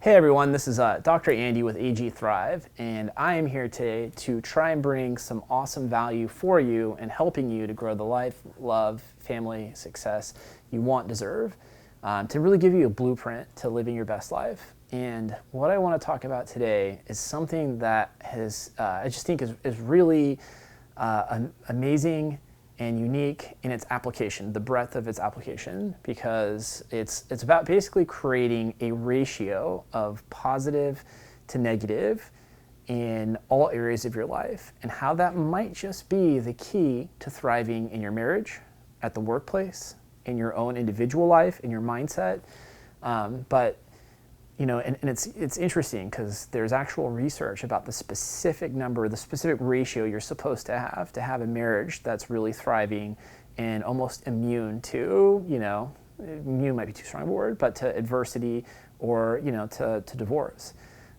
Hey everyone, this is Dr. Andy with AG Thrive, and I am here today to try and bring some awesome value for you and helping you to grow the life, love, family, success you want, deserve, to really give you a blueprint to living your best life. And what I want to talk about today is something that I just think is really amazing and unique in its application, the breadth of its application, because it's about basically creating a ratio of positive to negative in all areas of your life, and how that might just be the key to thriving in your marriage, at the workplace, in your own individual life, in your mindset. But you know, and it's interesting because there's actual research about the specific number, the specific ratio you're supposed to have a marriage that's really thriving and almost immune to, immune might be too strong a word, but to adversity or, to divorce.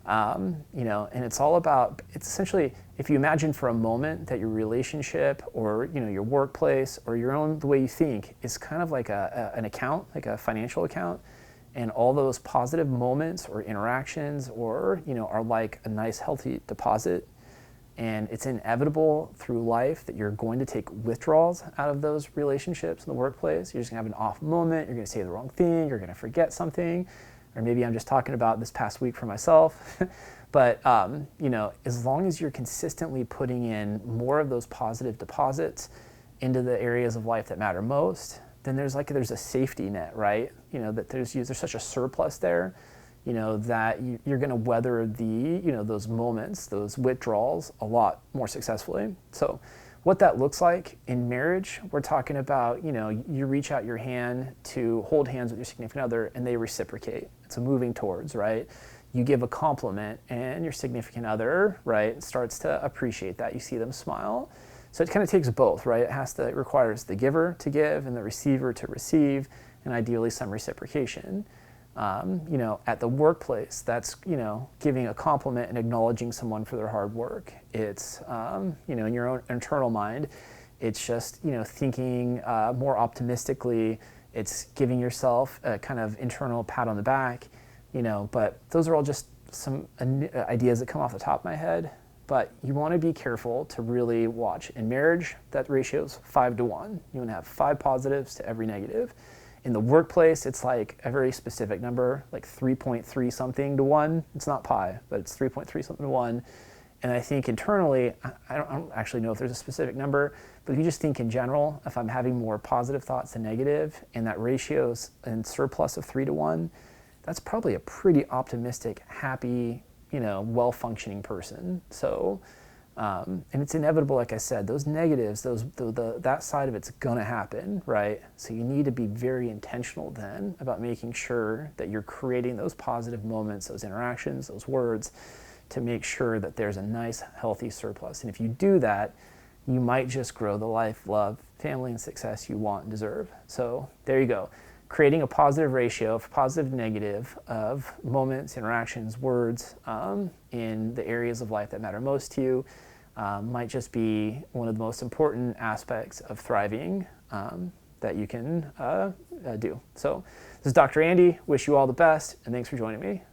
And it's all about, it's essentially, if you imagine for a moment that your relationship or, your workplace or your own, the way you think is kind of like an account, like a financial account. And all those positive moments or interactions or, are like a nice healthy deposit. And it's inevitable through life that you're going to take withdrawals out of those relationships in the workplace. You're just gonna have an off moment, you're gonna say the wrong thing, you're gonna forget something. Or maybe I'm just talking about this past week for myself. But, as long as you're consistently putting in more of those positive deposits into the areas of life that matter most, then there's a safety net, right? That there's such a surplus there, that you're going to weather those moments, those withdrawals a lot more successfully. So what that looks like in marriage, we're talking about, you reach out your hand to hold hands with your significant other and they reciprocate. It's a moving towards, right? You give a compliment and your significant other, right, starts to appreciate that. You see them smile. So it kind of takes both, right? It requires the giver to give and the receiver to receive, and ideally some reciprocation. At the workplace, that's, giving a compliment and acknowledging someone for their hard work. It's, in your own internal mind, it's just, thinking more optimistically. It's giving yourself a kind of internal pat on the back, but those are all just some ideas that come off the top of my head. But you want to be careful to really watch. In marriage, that ratio is 5 to 1. You want to have 5 positives to every negative. In the workplace, it's like a very specific number, like 3.3 something to 1. It's not pi, but it's 3.3 something to 1. And I think internally, I don't actually know if there's a specific number, but if you just think in general, if I'm having more positive thoughts than negative, and that ratio's in surplus of 3 to 1, that's probably a pretty optimistic, happy, well-functioning person. So, and it's inevitable, like I said, those negatives, that side of it's gonna happen, right? So you need to be very intentional then about making sure that you're creating those positive moments, those interactions, those words, to make sure that there's a nice, healthy surplus. And if you do that, you might just grow the life, love, family, and success you want and deserve. So there you go. Creating a positive ratio of positive to negative of moments, interactions, words in the areas of life that matter most to you might just be one of the most important aspects of thriving that you can do. So this is Dr. Andy. Wish you all the best, and thanks for joining me.